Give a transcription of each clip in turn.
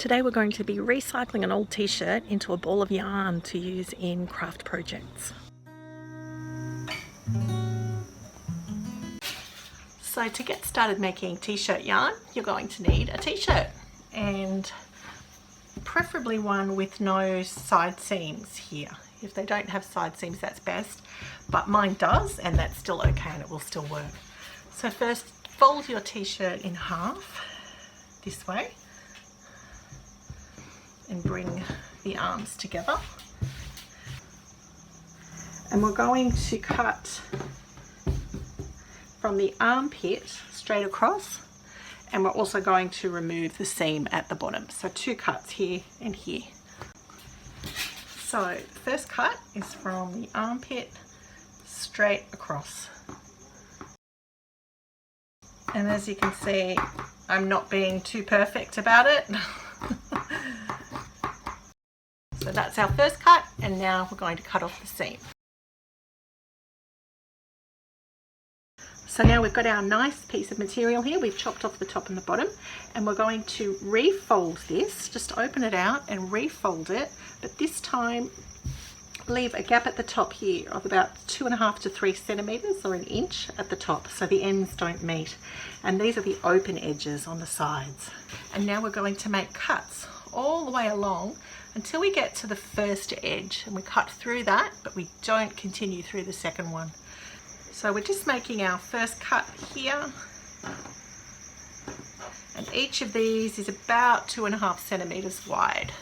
Today we're going to be recycling an old t-shirt into a ball of yarn to use in craft projects. So to get started making t-shirt yarn, you're going to need a t-shirt, and preferably one with no side seams here. If they don't have side seams, that's best, but mine does, and that's still okay and it will still work. So first, fold your t-shirt in half this way and bring the arms together. And we're going to cut from the armpit straight across, and we're also going to remove the seam at the bottom. So 2 cuts here and here. So first cut is from the armpit straight across. And as you can see, I'm not being too perfect about it. So that's our first cut, and now we're going to cut off the seam. So now we've got our nice piece of material here. We've chopped off the top and the bottom, and we're going to refold this. Just open it out and refold it, but this time leave a gap at the top here of about 2.5 to 3 centimeters or 1 inch at the top, so the ends don't meet. And these are the open edges on the sides. And now we're going to make cuts all the way along until we get to the first edge, and we cut through that, but we don't continue through the second one. So we're just making our first cut here, and each of these is about 2.5 centimeters wide.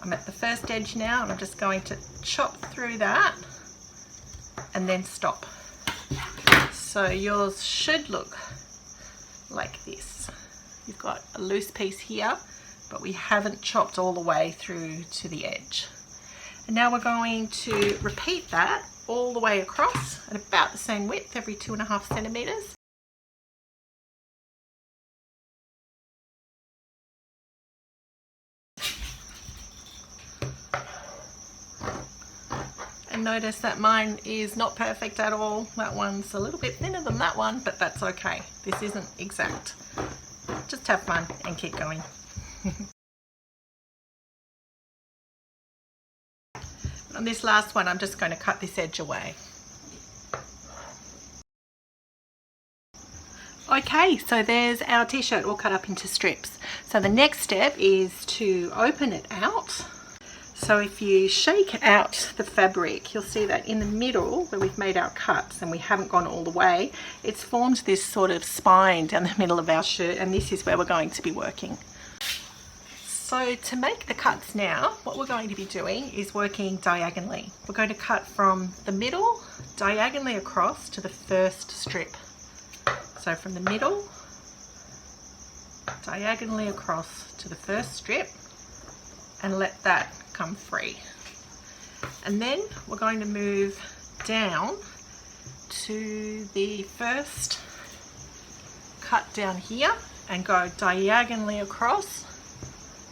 I'm at the first edge now, and I'm just going to chop through that and then stop. So yours should look like this. You've got a loose piece here, but we haven't chopped all the way through to the edge. And now we're going to repeat that all the way across at about the same width, every 2.5 centimeters. And notice that mine is not perfect at all. That one's a little bit thinner than that one, but that's okay. This isn't exact. Just have fun and keep going. On this last one, I'm just going to cut this edge away. Okay, so there's our t-shirt all cut up into strips. So the next step is to open it out. So if you shake out the fabric, you'll see that in the middle where we've made our cuts and we haven't gone all the way, it's formed this sort of spine down the middle of our shirt, and this is where we're going to be working. So to make the cuts now, what we're going to be doing is working diagonally. We're going to cut from the middle diagonally across to the first strip. So from the middle diagonally across to the first strip, and let that come free. And then we're going to move down to the first cut down here and go diagonally across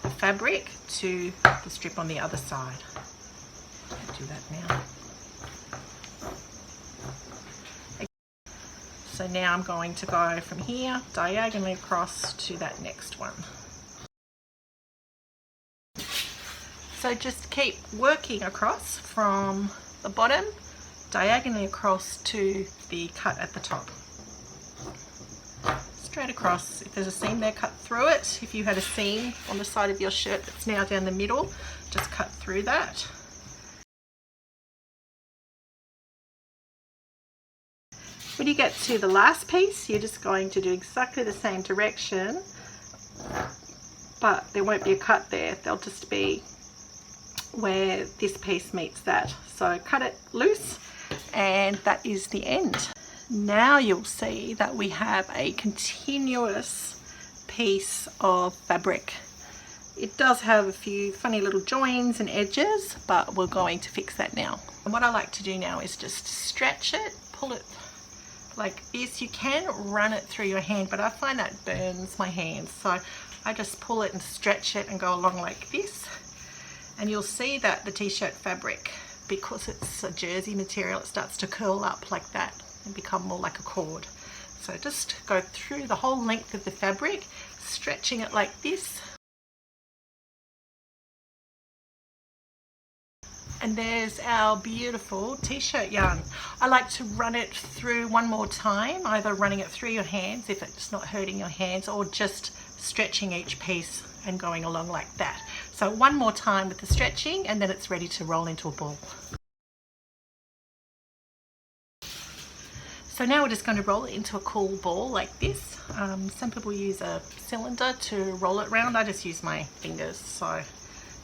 the fabric to the strip on the other side. I'll do that now. So now I'm going to go from here diagonally across to that next one. So just keep working across from the bottom diagonally across to the cut at the top. Straight across. If there's a seam there, cut through it. If you had a seam on the side of your shirt that's now down the middle, just cut through that. When you get to the last piece, you're just going to do exactly the same direction, but there won't be a cut there. There'll just be where this piece meets that. So cut it loose, and that is the end. Now you'll see that we have a continuous piece of fabric. It does have a few funny little joins and edges, but we're going to fix that now. And what I like to do now is just stretch it, pull it like this. You can run it through your hand, but I find that burns my hands. So I just pull it and stretch it and go along like this. And you'll see that the t-shirt fabric, because it's a jersey material, it starts to curl up like that and become more like a cord. So just go through the whole length of the fabric, stretching it like this. And there's our beautiful t-shirt yarn. I like to run it through one more time, either running it through your hands if it's not hurting your hands, or just stretching each piece and going along like that. So one more time with the stretching, and then it's ready to roll into a ball. So now we're just going to roll it into a cool ball like this. Some people use a cylinder to roll it around. I just use my fingers, so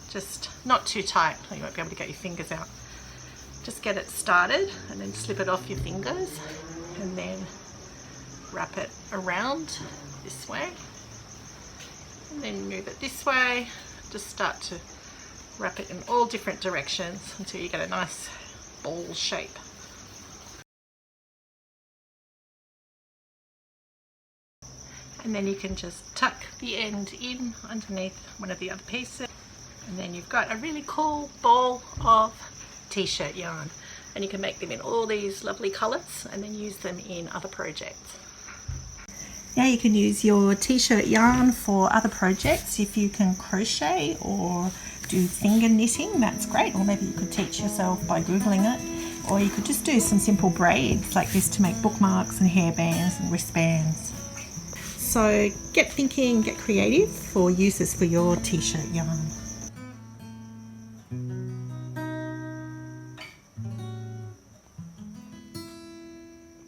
just not too tight, or you won't be able to get your fingers out. Just get it started and then slip it off your fingers, and then wrap it around this way, and then move it this way. Just start to wrap it in all different directions until you get a nice ball shape. And then you can just tuck the end in underneath one of the other pieces, and then you've got a really cool ball of t-shirt yarn, and you can make them in all these lovely colours and then use them in other projects. Now you can use your t-shirt yarn for other projects. If you can crochet or do finger knitting, that's great, or maybe you could teach yourself by googling it, or you could just do some simple braids like this to make bookmarks and hairbands and wristbands. So get thinking, get creative for uses for your t-shirt yarn.